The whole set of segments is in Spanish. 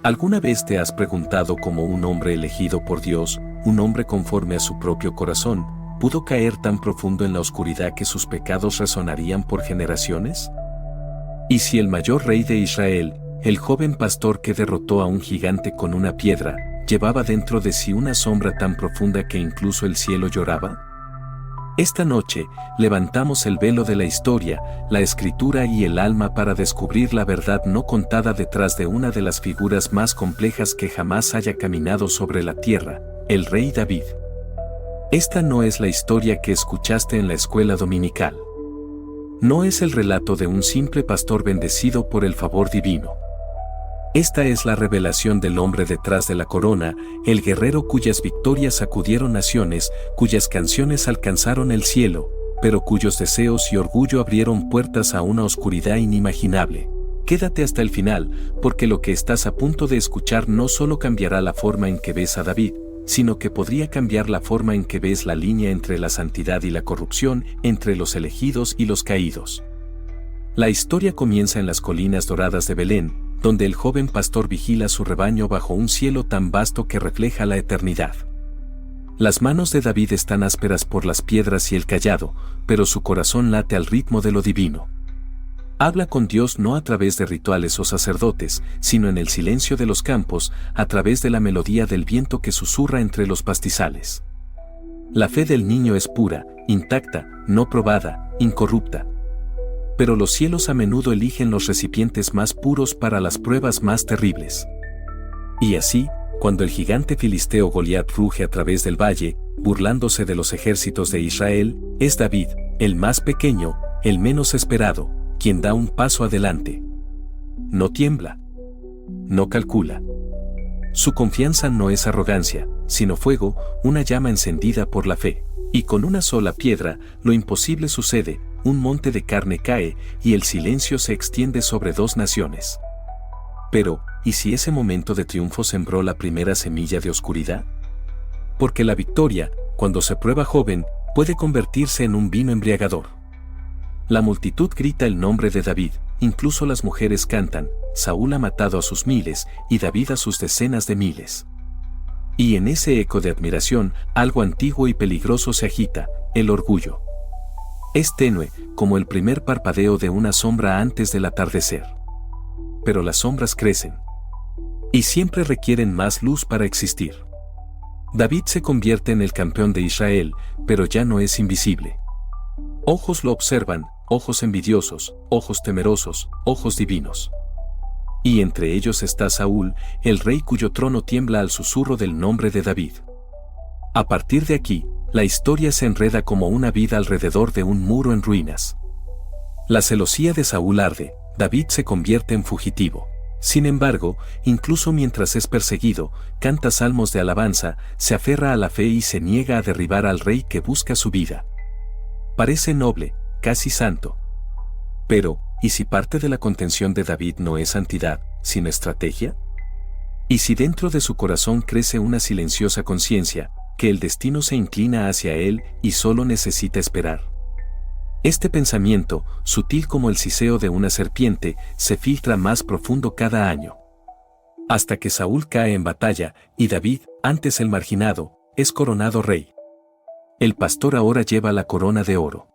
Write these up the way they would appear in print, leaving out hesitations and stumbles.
¿Alguna vez te has preguntado cómo un hombre elegido por Dios, un hombre conforme a su propio corazón, pudo caer tan profundo en la oscuridad que sus pecados resonarían por generaciones? ¿Y si el mayor rey de Israel, el joven pastor que derrotó a un gigante con una piedra, llevaba dentro de sí una sombra tan profunda que incluso el cielo lloraba? Esta noche, levantamos el velo de la historia, la escritura y el alma para descubrir la verdad no contada detrás de una de las figuras más complejas que jamás haya caminado sobre la tierra, el rey David. Esta no es la historia que escuchaste en la escuela dominical. No es el relato de un simple pastor bendecido por el favor divino. Esta es la revelación del hombre detrás de la corona, el guerrero cuyas victorias sacudieron naciones, cuyas canciones alcanzaron el cielo, pero cuyos deseos y orgullo abrieron puertas a una oscuridad inimaginable. Quédate hasta el final, porque lo que estás a punto de escuchar no solo cambiará la forma en que ves a David, sino que podría cambiar la forma en que ves la línea entre la santidad y la corrupción, entre los elegidos y los caídos. La historia comienza en las colinas doradas de Belén, donde el joven pastor vigila su rebaño bajo un cielo tan vasto que refleja la eternidad. Las manos de David están ásperas por las piedras y el cayado, pero su corazón late al ritmo de lo divino. Habla con Dios no a través de rituales o sacerdotes, sino en el silencio de los campos, a través de la melodía del viento que susurra entre los pastizales. La fe del niño es pura, intacta, no probada, incorrupta. Pero los cielos a menudo eligen los recipientes más puros para las pruebas más terribles. Y así, cuando el gigante filisteo Goliat ruge a través del valle, burlándose de los ejércitos de Israel, es David, el más pequeño, el menos esperado, quien da un paso adelante. No tiembla. No calcula. Su confianza no es arrogancia, sino fuego, una llama encendida por la fe. Y con una sola piedra, lo imposible sucede, un monte de carne cae, y el silencio se extiende sobre dos naciones. Pero, ¿y si ese momento de triunfo sembró la primera semilla de oscuridad? Porque la victoria, cuando se prueba joven, puede convertirse en un vino embriagador. La multitud grita el nombre de David, incluso las mujeres cantan, Saúl ha matado a sus miles, y David a sus decenas de miles. Y en ese eco de admiración, algo antiguo y peligroso se agita, el orgullo. Es tenue, como el primer parpadeo de una sombra antes del atardecer. Pero las sombras crecen. Y siempre requieren más luz para existir. David se convierte en el campeón de Israel, pero ya no es invisible. Ojos lo observan, ojos envidiosos, ojos temerosos, ojos divinos. Y entre ellos está Saúl, el rey cuyo trono tiembla al susurro del nombre de David. A partir de aquí, la historia se enreda como una vida alrededor de un muro en ruinas. La celosía de Saúl arde, David se convierte en fugitivo. Sin embargo, incluso mientras es perseguido, canta salmos de alabanza, se aferra a la fe y se niega a derribar al rey que busca su vida. Parece noble, casi santo. Pero, ¿y si parte de la contención de David no es santidad, sino estrategia? ¿Y si dentro de su corazón crece una silenciosa conciencia, que el destino se inclina hacia él y solo necesita esperar? Este pensamiento, sutil como el siseo de una serpiente, se filtra más profundo cada año. Hasta que Saúl cae en batalla, y David, antes el marginado, es coronado rey. El pastor ahora lleva la corona de oro.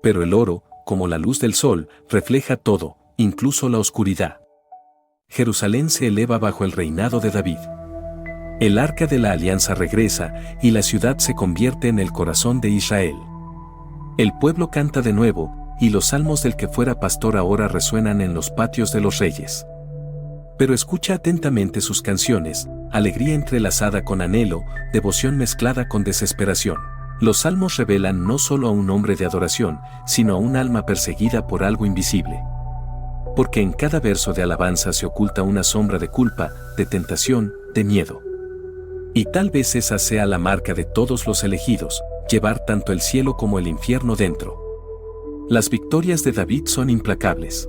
Pero el oro, como la luz del sol, refleja todo, incluso la oscuridad. Jerusalén se eleva bajo el reinado de David. El arca de la alianza regresa, y la ciudad se convierte en el corazón de Israel. El pueblo canta de nuevo, y los salmos del que fuera pastor ahora resuenan en los patios de los reyes. Pero escucha atentamente sus canciones, alegría entrelazada con anhelo, devoción mezclada con desesperación. Los salmos revelan no solo a un hombre de adoración, sino a un alma perseguida por algo invisible. Porque en cada verso de alabanza se oculta una sombra de culpa, de tentación, de miedo. Y tal vez esa sea la marca de todos los elegidos, llevar tanto el cielo como el infierno dentro. Las victorias de David son implacables.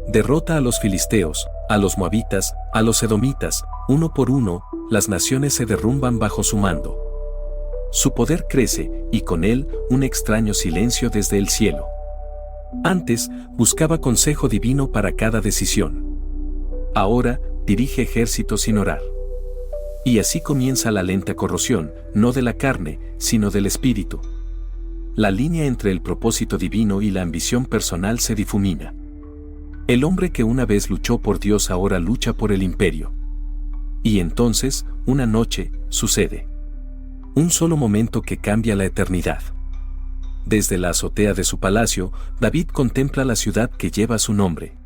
Derrota a los filisteos, a los moabitas, a los edomitas, uno por uno, las naciones se derrumban bajo su mando. Su poder crece, y con él, un extraño silencio desde el cielo. Antes, buscaba consejo divino para cada decisión. Ahora, dirige ejércitos sin orar. Y así comienza la lenta corrosión, no de la carne, sino del espíritu. La línea entre el propósito divino y la ambición personal se difumina. El hombre que una vez luchó por Dios ahora lucha por el imperio. Y entonces, una noche, sucede. Un solo momento que cambia la eternidad. Desde la azotea de su palacio, David contempla la ciudad que lleva su nombre.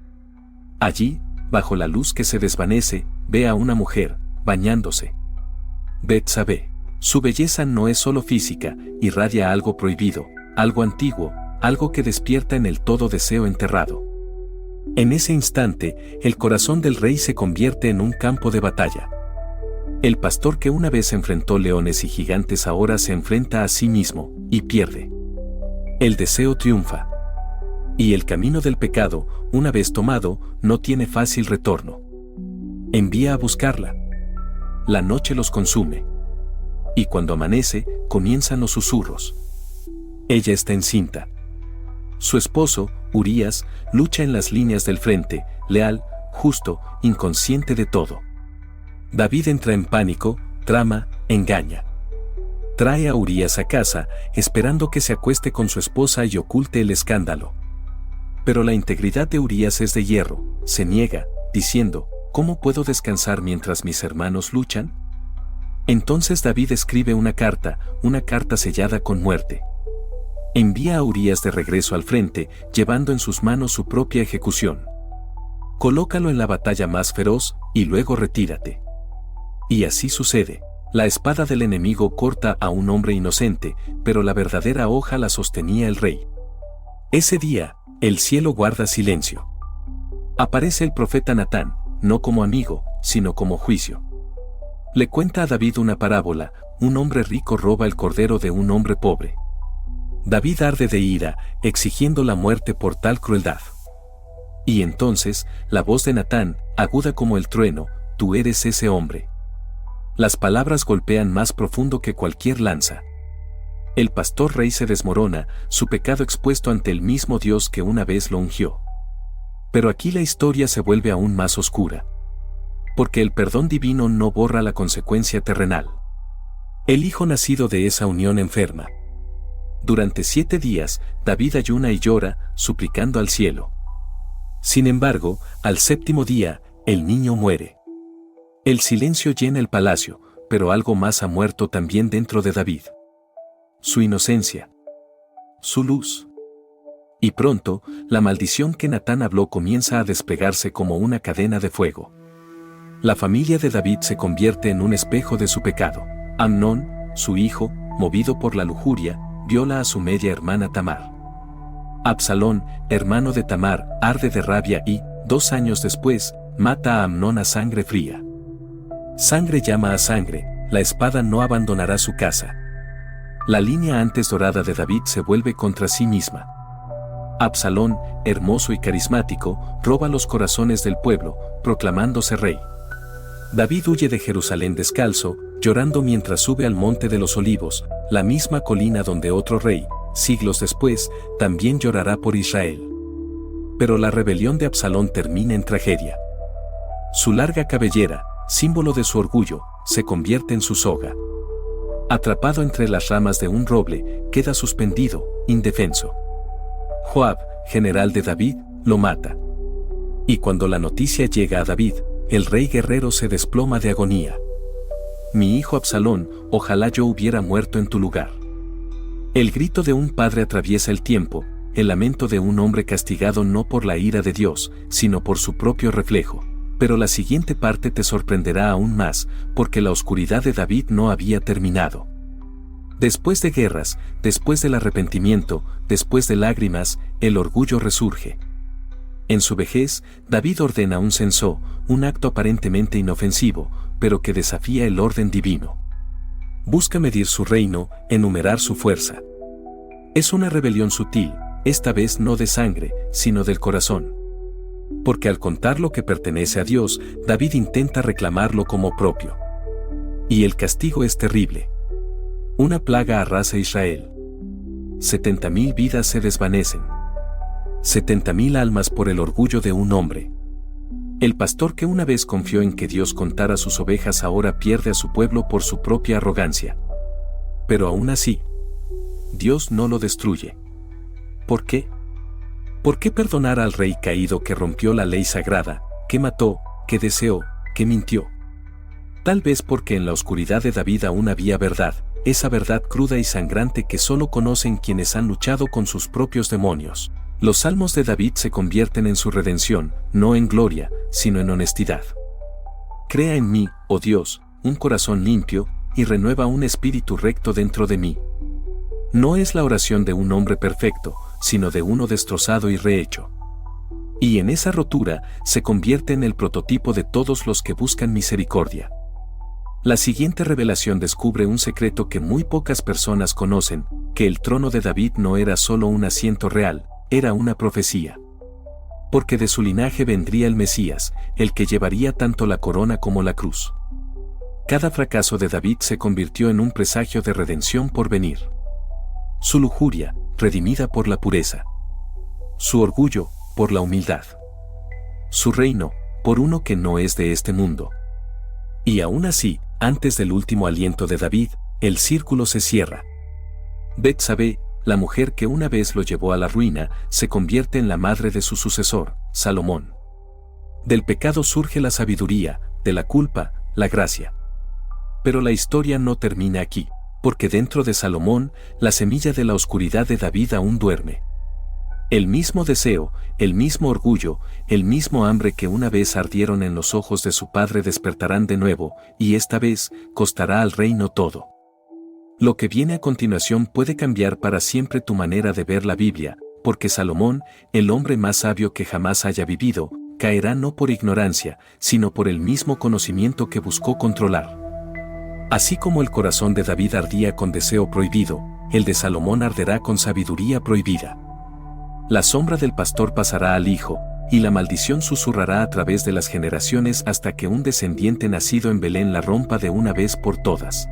Allí, bajo la luz que se desvanece, ve a una mujer, bañándose. Betsabé. Su belleza no es solo física, irradia algo prohibido, algo antiguo, algo que despierta en él todo deseo enterrado. En ese instante, el corazón del rey se convierte en un campo de batalla. El pastor que una vez enfrentó leones y gigantes ahora se enfrenta a sí mismo, y pierde. El deseo triunfa. Y el camino del pecado, una vez tomado, no tiene fácil retorno. Envía a buscarla. La noche los consume. Y cuando amanece, comienzan los susurros. Ella está encinta. Su esposo, Urías, lucha en las líneas del frente, leal, justo, inconsciente de todo. David entra en pánico, trama, engaña. Trae a Urías a casa, esperando que se acueste con su esposa y oculte el escándalo. Pero la integridad de Urías es de hierro, se niega, diciendo, ¿cómo puedo descansar mientras mis hermanos luchan? Entonces David escribe una carta sellada con muerte. Envía a Urías de regreso al frente, llevando en sus manos su propia ejecución. Colócalo en la batalla más feroz, y luego retírate. Y así sucede. La espada del enemigo corta a un hombre inocente, pero la verdadera hoja la sostenía el rey. Ese día, el cielo guarda silencio. Aparece el profeta Natán, no como amigo, sino como juicio. Le cuenta a David una parábola: un hombre rico roba el cordero de un hombre pobre. David arde de ira, exigiendo la muerte por tal crueldad. Y entonces, la voz de Natán, aguda como el trueno: tú eres ese hombre. Las palabras golpean más profundo que cualquier lanza. El pastor rey se desmorona, su pecado expuesto ante el mismo Dios que una vez lo ungió. Pero aquí la historia se vuelve aún más oscura. Porque el perdón divino no borra la consecuencia terrenal. El hijo nacido de esa unión enferma. Durante 7 días, David ayuna y llora, suplicando al cielo. Sin embargo, al 7º día, el niño muere. El silencio llena el palacio, pero algo más ha muerto también dentro de David. Su inocencia. Su luz. Y pronto, la maldición que Natán habló comienza a desplegarse como una cadena de fuego. La familia de David se convierte en un espejo de su pecado. Amnón, su hijo, movido por la lujuria, viola a su media hermana Tamar. Absalón, hermano de Tamar, arde de rabia y, 2 años después, mata a Amnón a sangre fría. Sangre llama a sangre, la espada no abandonará su casa. La línea antes dorada de David se vuelve contra sí misma. Absalón, hermoso y carismático, roba los corazones del pueblo, proclamándose rey. David huye de Jerusalén descalzo, llorando mientras sube al Monte de los Olivos, la misma colina donde otro rey, siglos después, también llorará por Israel. Pero la rebelión de Absalón termina en tragedia. Su larga cabellera, símbolo de su orgullo, se convierte en su soga. Atrapado entre las ramas de un roble, queda suspendido, indefenso. Joab, general de David, lo mata. Y cuando la noticia llega a David, el rey guerrero se desploma de agonía. Mi hijo Absalón, ojalá yo hubiera muerto en tu lugar. El grito de un padre atraviesa el tiempo, el lamento de un hombre castigado no por la ira de Dios, sino por su propio reflejo. Pero la siguiente parte te sorprenderá aún más, porque la oscuridad de David no había terminado. Después de guerras, después del arrepentimiento, después de lágrimas, el orgullo resurge. En su vejez, David ordena un censo, un acto aparentemente inofensivo, pero que desafía el orden divino. Busca medir su reino, enumerar su fuerza. Es una rebelión sutil, esta vez no de sangre, sino del corazón. Porque al contar lo que pertenece a Dios, David intenta reclamarlo como propio. Y el castigo es terrible. Una plaga arrasa Israel. 70.000 vidas se desvanecen. 70.000 almas por el orgullo de un hombre. El pastor que una vez confió en que Dios contara sus ovejas ahora pierde a su pueblo por su propia arrogancia. Pero aún así, Dios no lo destruye. ¿Por qué? ¿Por qué perdonar al rey caído que rompió la ley sagrada, que mató, que deseó, que mintió? Tal vez porque en la oscuridad de David aún había verdad, esa verdad cruda y sangrante que solo conocen quienes han luchado con sus propios demonios. Los salmos de David se convierten en su redención, no en gloria, sino en honestidad. Crea en mí, oh Dios, un corazón limpio, y renueva un espíritu recto dentro de mí. No es la oración de un hombre perfecto, sino de uno destrozado y rehecho. Y en esa rotura se convierte en el prototipo de todos los que buscan misericordia. La siguiente revelación descubre un secreto que muy pocas personas conocen, que el trono de David no era solo un asiento real, era una profecía. Porque de su linaje vendría el Mesías, el que llevaría tanto la corona como la cruz. Cada fracaso de David se convirtió en un presagio de redención por venir. Su lujuria, redimida por la pureza. Su orgullo, por la humildad. Su reino, por uno que no es de este mundo. Y aún así, antes del último aliento de David, el círculo se cierra. Betsabé, la mujer que una vez lo llevó a la ruina, se convierte en la madre de su sucesor, Salomón. Del pecado surge la sabiduría, de la culpa, la gracia. Pero la historia no termina aquí, porque dentro de Salomón, la semilla de la oscuridad de David aún duerme. El mismo deseo, el mismo orgullo, el mismo hambre que una vez ardieron en los ojos de su padre despertarán de nuevo, y esta vez costará al reino todo. Lo que viene a continuación puede cambiar para siempre tu manera de ver la Biblia, porque Salomón, el hombre más sabio que jamás haya vivido, caerá no por ignorancia, sino por el mismo conocimiento que buscó controlar. Así como el corazón de David ardía con deseo prohibido, el de Salomón arderá con sabiduría prohibida. La sombra del pastor pasará al hijo, y la maldición susurrará a través de las generaciones hasta que un descendiente nacido en Belén la rompa de una vez por todas.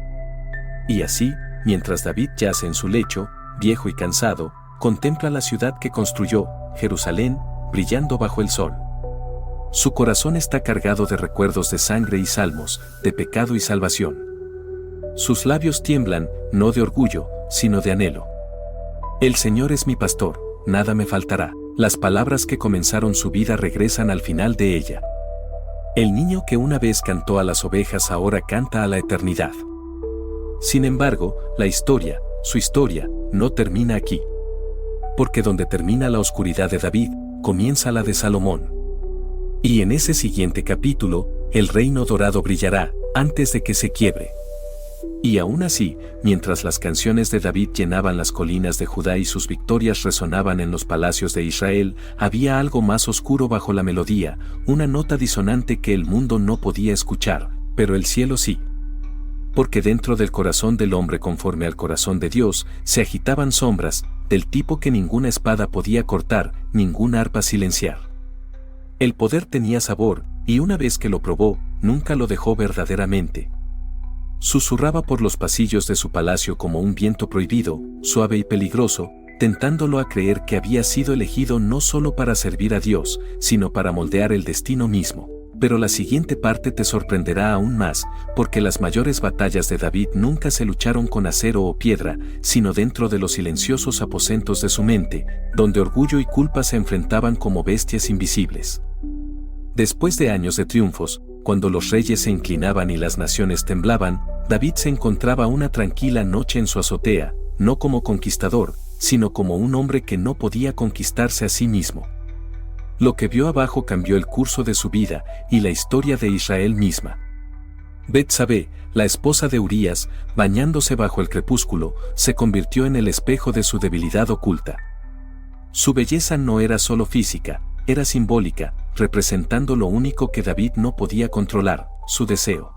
Y así, mientras David yace en su lecho, viejo y cansado, contempla la ciudad que construyó, Jerusalén, brillando bajo el sol. Su corazón está cargado de recuerdos de sangre y salmos, de pecado y salvación. Sus labios tiemblan, no de orgullo, sino de anhelo. El Señor es mi pastor, nada me faltará. Las palabras que comenzaron su vida regresan al final de ella. El niño que una vez cantó a las ovejas ahora canta a la eternidad. Sin embargo, su historia, no termina aquí. Porque donde termina la oscuridad de David, comienza la de Salomón. Y en ese siguiente capítulo, el reino dorado brillará, antes de que se quiebre. Y aún así, mientras las canciones de David llenaban las colinas de Judá y sus victorias resonaban en los palacios de Israel, había algo más oscuro bajo la melodía, una nota disonante que el mundo no podía escuchar, pero el cielo sí. Porque dentro del corazón del hombre conforme al corazón de Dios, se agitaban sombras, del tipo que ninguna espada podía cortar, ninguna arpa silenciar. El poder tenía sabor, y una vez que lo probó, nunca lo dejó verdaderamente. Susurraba por los pasillos de su palacio como un viento prohibido, suave y peligroso, tentándolo a creer que había sido elegido no solo para servir a Dios, sino para moldear el destino mismo. Pero la siguiente parte te sorprenderá aún más, porque las mayores batallas de David nunca se lucharon con acero o piedra, sino dentro de los silenciosos aposentos de su mente, donde orgullo y culpa se enfrentaban como bestias invisibles. Después de años de triunfos, cuando los reyes se inclinaban y las naciones temblaban, David se encontraba una tranquila noche en su azotea, no como conquistador, sino como un hombre que no podía conquistarse a sí mismo. Lo que vio abajo cambió el curso de su vida y la historia de Israel misma. Betsabé, la esposa de Urías, bañándose bajo el crepúsculo, se convirtió en el espejo de su debilidad oculta. Su belleza no era solo física, era simbólica, representando lo único que David no podía controlar, su deseo.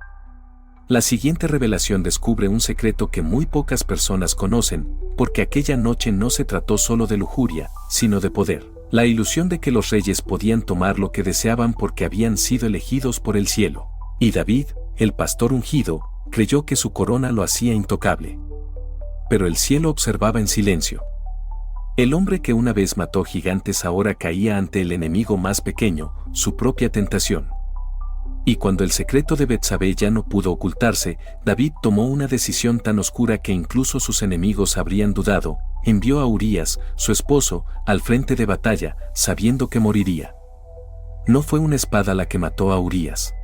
La siguiente revelación descubre un secreto que muy pocas personas conocen, porque aquella noche no se trató solo de lujuria, sino de poder. La ilusión de que los reyes podían tomar lo que deseaban porque habían sido elegidos por el cielo. Y David, el pastor ungido, creyó que su corona lo hacía intocable. Pero el cielo observaba en silencio. El hombre que una vez mató gigantes ahora caía ante el enemigo más pequeño, su propia tentación. Y cuando el secreto de Betsabé ya no pudo ocultarse, David tomó una decisión tan oscura que incluso sus enemigos habrían dudado. Envió a Urías, su esposo, al frente de batalla, sabiendo que moriría. No fue una espada la que mató a Urías.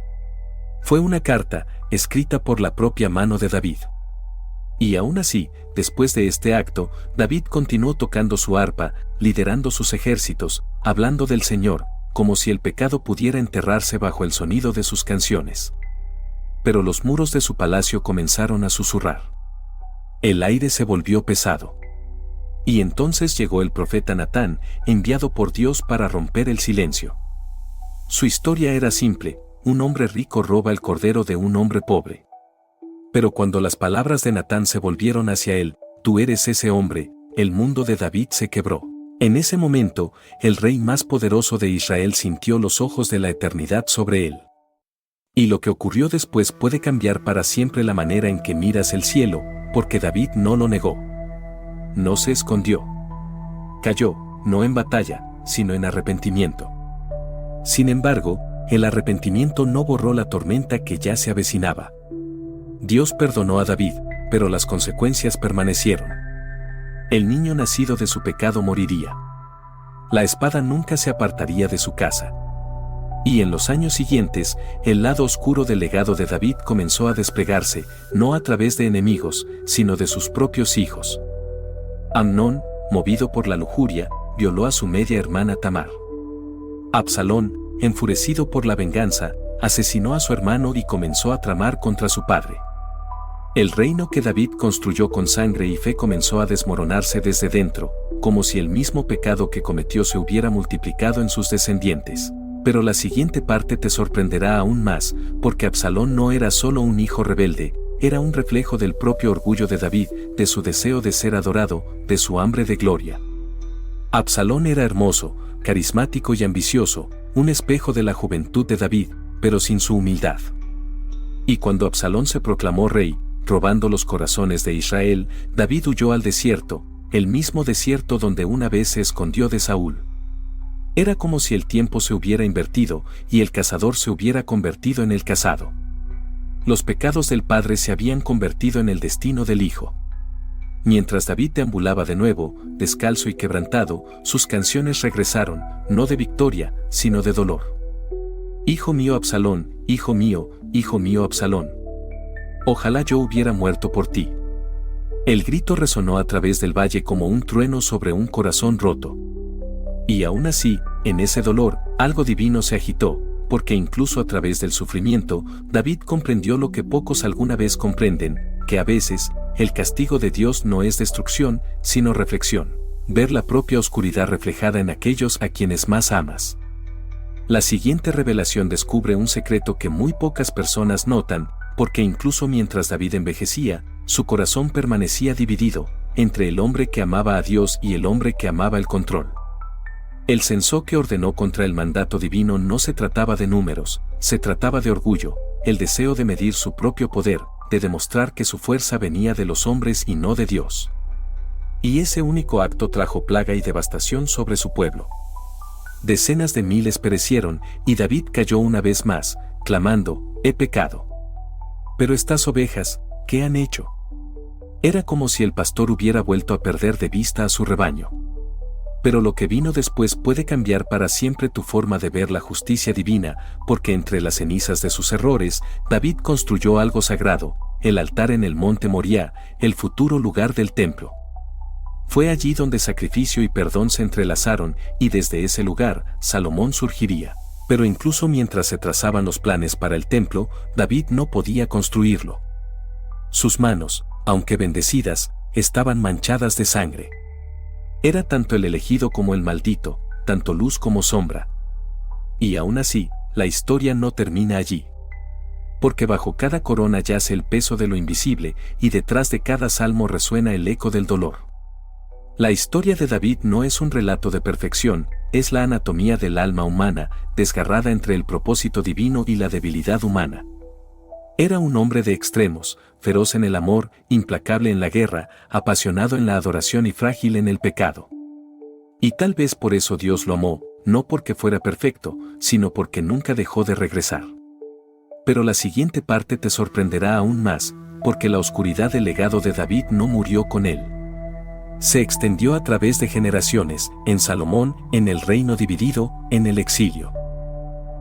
Fue una carta, escrita por la propia mano de David. Y aún así, después de este acto, David continuó tocando su arpa, liderando sus ejércitos, hablando del Señor, como si el pecado pudiera enterrarse bajo el sonido de sus canciones. Pero los muros de su palacio comenzaron a susurrar. El aire se volvió pesado. Y entonces llegó el profeta Natán, enviado por Dios para romper el silencio. Su historia era simple: un hombre rico roba el cordero de un hombre pobre. Pero cuando las palabras de Natán se volvieron hacia él, tú eres ese hombre, el mundo de David se quebró. En ese momento, el rey más poderoso de Israel sintió los ojos de la eternidad sobre él. Y lo que ocurrió después puede cambiar para siempre la manera en que miras el cielo, porque David no lo negó. No se escondió. Cayó, no en batalla, sino en arrepentimiento. Sin embargo, el arrepentimiento no borró la tormenta que ya se avecinaba. Dios perdonó a David, pero las consecuencias permanecieron. El niño nacido de su pecado moriría. La espada nunca se apartaría de su casa. Y en los años siguientes, el lado oscuro del legado de David comenzó a desplegarse, no a través de enemigos, sino de sus propios hijos. Amnón, movido por la lujuria, violó a su media hermana Tamar. Absalón, enfurecido por la venganza, asesinó a su hermano y comenzó a tramar contra su padre. El reino que David construyó con sangre y fe comenzó a desmoronarse desde dentro, como si el mismo pecado que cometió se hubiera multiplicado en sus descendientes. Pero la siguiente parte te sorprenderá aún más, porque Absalón no era solo un hijo rebelde, era un reflejo del propio orgullo de David, de su deseo de ser adorado, de su hambre de gloria. Absalón era hermoso, carismático y ambicioso, un espejo de la juventud de David, pero sin su humildad. Y cuando Absalón se proclamó rey, robando los corazones de Israel, David huyó al desierto, el mismo desierto donde una vez se escondió de Saúl. Era como si el tiempo se hubiera invertido y el cazador se hubiera convertido en el cazado. Los pecados del padre se habían convertido en el destino del hijo. Mientras David deambulaba de nuevo, descalzo y quebrantado, sus canciones regresaron, no de victoria, sino de dolor. Hijo mío Absalón, hijo mío Absalón. Ojalá yo hubiera muerto por ti. El grito resonó a través del valle como un trueno sobre un corazón roto. Y aún así, en ese dolor, algo divino se agitó, porque incluso a través del sufrimiento, David comprendió lo que pocos alguna vez comprenden, que a veces, el castigo de Dios no es destrucción, sino reflexión, ver la propia oscuridad reflejada en aquellos a quienes más amas. La siguiente revelación descubre un secreto que muy pocas personas notan, porque incluso mientras David envejecía, su corazón permanecía dividido, entre el hombre que amaba a Dios y el hombre que amaba el control. El censo que ordenó contra el mandato divino no se trataba de números, se trataba de orgullo, el deseo de medir su propio poder, de demostrar que su fuerza venía de los hombres y no de Dios. Y ese único acto trajo plaga y devastación sobre su pueblo. Decenas de miles perecieron, y David cayó una vez más, clamando, «He pecado». Pero estas ovejas, ¿qué han hecho? Era como si el pastor hubiera vuelto a perder de vista a su rebaño. Pero lo que vino después puede cambiar para siempre tu forma de ver la justicia divina, porque entre las cenizas de sus errores, David construyó algo sagrado, el altar en el monte Moriah, el futuro lugar del templo. Fue allí donde sacrificio y perdón se entrelazaron, y desde ese lugar, Salomón surgiría. Pero incluso mientras se trazaban los planes para el templo, David no podía construirlo. Sus manos, aunque bendecidas, estaban manchadas de sangre. Era tanto el elegido como el maldito, tanto luz como sombra. Y aún así, la historia no termina allí. Porque bajo cada corona yace el peso de lo invisible, y detrás de cada salmo resuena el eco del dolor. La historia de David no es un relato de perfección, es la anatomía del alma humana, desgarrada entre el propósito divino y la debilidad humana. Era un hombre de extremos, feroz en el amor, implacable en la guerra, apasionado en la adoración y frágil en el pecado. Y tal vez por eso Dios lo amó, no porque fuera perfecto, sino porque nunca dejó de regresar. Pero la siguiente parte te sorprenderá aún más, porque la oscuridad del legado de David no murió con él. Se extendió a través de generaciones, en Salomón, en el reino dividido, en el exilio.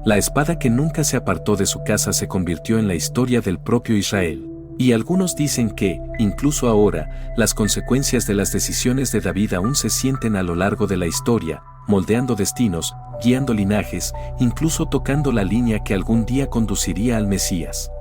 La espada que nunca se apartó de su casa se convirtió en la historia del propio Israel. Y algunos dicen que, incluso ahora, las consecuencias de las decisiones de David aún se sienten a lo largo de la historia, moldeando destinos, guiando linajes, incluso tocando la línea que algún día conduciría al Mesías.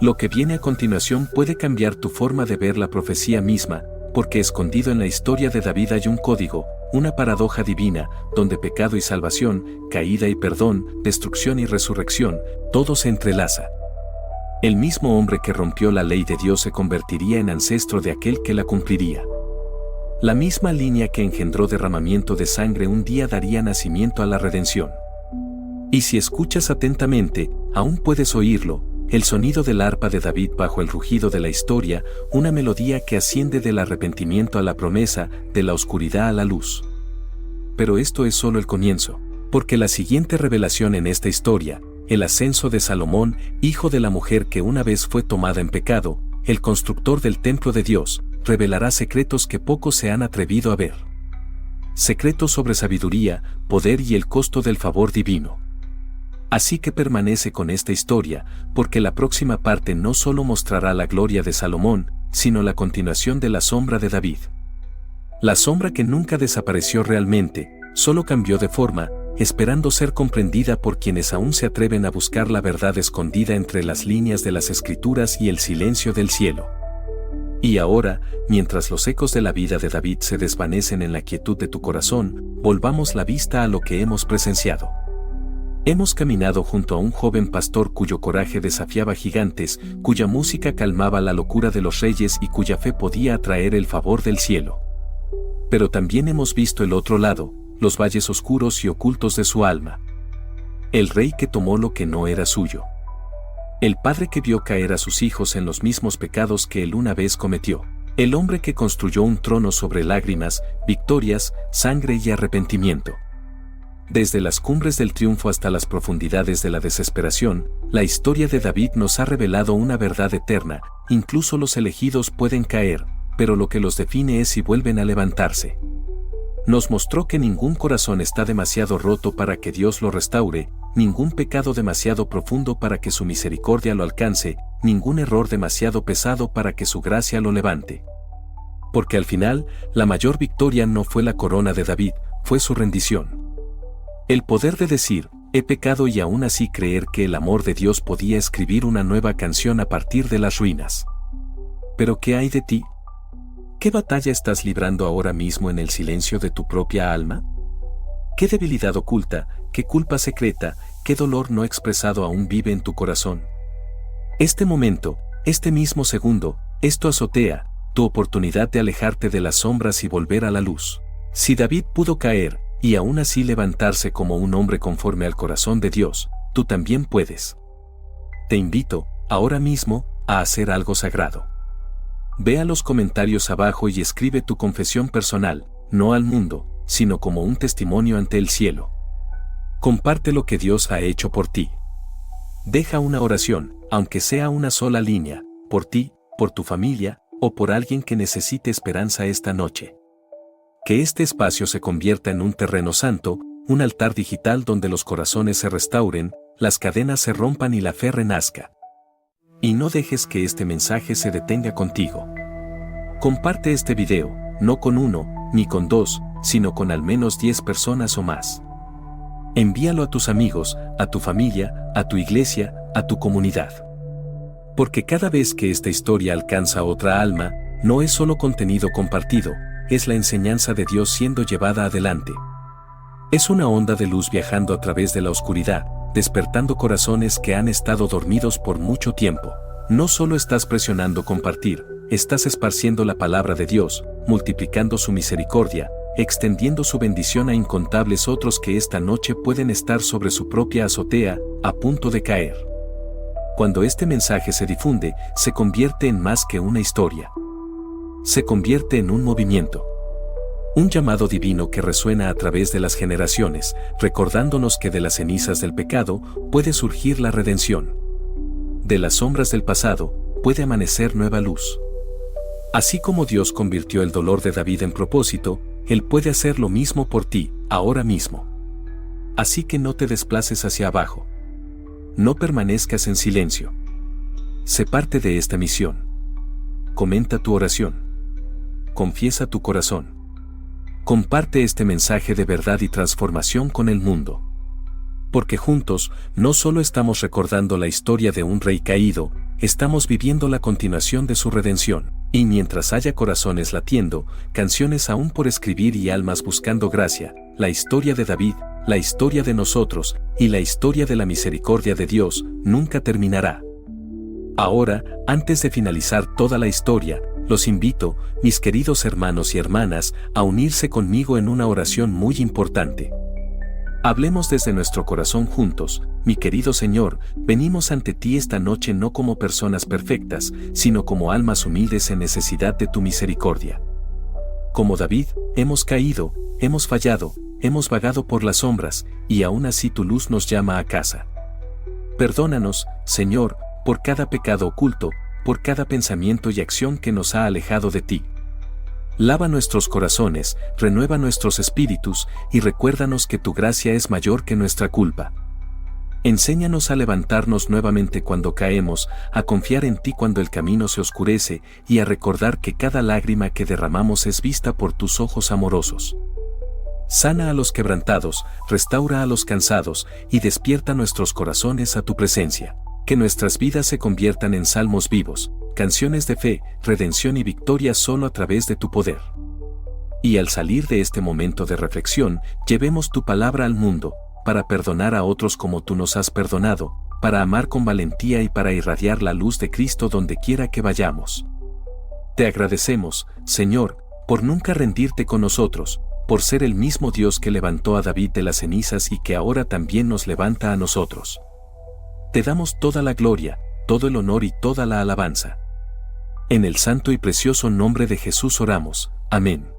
Lo que viene a continuación puede cambiar tu forma de ver la profecía misma, porque escondido en la historia de David hay un código, una paradoja divina, donde pecado y salvación, caída y perdón, destrucción y resurrección, todo se entrelaza. El mismo hombre que rompió la ley de Dios se convertiría en ancestro de aquel que la cumpliría. La misma línea que engendró derramamiento de sangre un día daría nacimiento a la redención. Y si escuchas atentamente, aún puedes oírlo, el sonido del arpa de David bajo el rugido de la historia, una melodía que asciende del arrepentimiento a la promesa, de la oscuridad a la luz. Pero esto es solo el comienzo, porque la siguiente revelación en esta historia, el ascenso de Salomón, hijo de la mujer que una vez fue tomada en pecado, el constructor del templo de Dios, revelará secretos que pocos se han atrevido a ver. Secretos sobre sabiduría, poder y el costo del favor divino. Así que permanece con esta historia, porque la próxima parte no solo mostrará la gloria de Salomón, sino la continuación de la sombra de David. La sombra que nunca desapareció realmente, solo cambió de forma, esperando ser comprendida por quienes aún se atreven a buscar la verdad escondida entre las líneas de las Escrituras y el silencio del cielo. Y ahora, mientras los ecos de la vida de David se desvanecen en la quietud de tu corazón, volvamos la vista a lo que hemos presenciado. Hemos caminado junto a un joven pastor cuyo coraje desafiaba gigantes, cuya música calmaba la locura de los reyes y cuya fe podía atraer el favor del cielo. Pero también hemos visto el otro lado, los valles oscuros y ocultos de su alma. El rey que tomó lo que no era suyo. El padre que vio caer a sus hijos en los mismos pecados que él una vez cometió. El hombre que construyó un trono sobre lágrimas, victorias, sangre y arrepentimiento. Desde las cumbres del triunfo hasta las profundidades de la desesperación, la historia de David nos ha revelado una verdad eterna, incluso los elegidos pueden caer, pero lo que los define es si vuelven a levantarse. Nos mostró que ningún corazón está demasiado roto para que Dios lo restaure, ningún pecado demasiado profundo para que su misericordia lo alcance, ningún error demasiado pesado para que su gracia lo levante. Porque al final, la mayor victoria no fue la corona de David, fue su rendición. El poder de decir, he pecado y aún así creer que el amor de Dios podía escribir una nueva canción a partir de las ruinas. ¿Pero qué hay de ti? ¿Qué batalla estás librando ahora mismo en el silencio de tu propia alma? ¿Qué debilidad oculta, qué culpa secreta, qué dolor no expresado aún vive en tu corazón? Este momento, este mismo segundo, es tu azotea, tu oportunidad de alejarte de las sombras y volver a la luz. Si David pudo caer, y aún así levantarse como un hombre conforme al corazón de Dios, tú también puedes. Te invito, ahora mismo, a hacer algo sagrado. Ve a los comentarios abajo y escribe tu confesión personal, no al mundo, sino como un testimonio ante el cielo. Comparte lo que Dios ha hecho por ti. Deja una oración, aunque sea una sola línea, por ti, por tu familia, o por alguien que necesite esperanza esta noche. Que este espacio se convierta en un terreno santo, un altar digital donde los corazones se restauren, las cadenas se rompan y la fe renazca. Y no dejes que este mensaje se detenga contigo. Comparte este video, no con 1, ni con 2, sino con al menos 10 personas o más. Envíalo a tus amigos, a tu familia, a tu iglesia, a tu comunidad. Porque cada vez que esta historia alcanza otra alma, no es solo contenido compartido, es la enseñanza de Dios siendo llevada adelante. Es una onda de luz viajando a través de la oscuridad, despertando corazones que han estado dormidos por mucho tiempo. No solo estás presionando compartir, estás esparciendo la palabra de Dios, multiplicando su misericordia, extendiendo su bendición a incontables otros que esta noche pueden estar sobre su propia azotea, a punto de caer. Cuando este mensaje se difunde, se convierte en más que una historia. Se convierte en un movimiento. Un llamado divino que resuena a través de las generaciones, recordándonos que de las cenizas del pecado puede surgir la redención. De las sombras del pasado puede amanecer nueva luz. Así como Dios convirtió el dolor de David en propósito, Él puede hacer lo mismo por ti, ahora mismo. Así que no te desplaces hacia abajo. No permanezcas en silencio. Sé parte de esta misión. Comenta tu oración. Confiesa tu corazón. Comparte este mensaje de verdad y transformación con el mundo. Porque juntos, no solo estamos recordando la historia de un rey caído, estamos viviendo la continuación de su redención. Y mientras haya corazones latiendo, canciones aún por escribir y almas buscando gracia, la historia de David, la historia de nosotros, y la historia de la misericordia de Dios, nunca terminará. Ahora, antes de finalizar toda la historia, los invito, mis queridos hermanos y hermanas, a unirse conmigo en una oración muy importante. Hablemos desde nuestro corazón juntos. Mi querido Señor, venimos ante ti esta noche no como personas perfectas, sino como almas humildes en necesidad de tu misericordia. Como David, hemos caído, hemos fallado, hemos vagado por las sombras, y aún así tu luz nos llama a casa. Perdónanos, Señor, por cada pecado oculto, por cada pensamiento y acción que nos ha alejado de ti. Lava nuestros corazones, renueva nuestros espíritus, y recuérdanos que tu gracia es mayor que nuestra culpa. Enséñanos a levantarnos nuevamente cuando caemos, a confiar en ti cuando el camino se oscurece, y a recordar que cada lágrima que derramamos es vista por tus ojos amorosos. Sana a los quebrantados, restaura a los cansados, y despierta nuestros corazones a tu presencia. Que nuestras vidas se conviertan en salmos vivos, canciones de fe, redención y victoria solo a través de tu poder. Y al salir de este momento de reflexión, llevemos tu palabra al mundo, para perdonar a otros como tú nos has perdonado, para amar con valentía y para irradiar la luz de Cristo donde quiera que vayamos. Te agradecemos, Señor, por nunca rendirte con nosotros, por ser el mismo Dios que levantó a David de las cenizas y que ahora también nos levanta a nosotros. Te damos toda la gloria, todo el honor y toda la alabanza. En el santo y precioso nombre de Jesús oramos. Amén.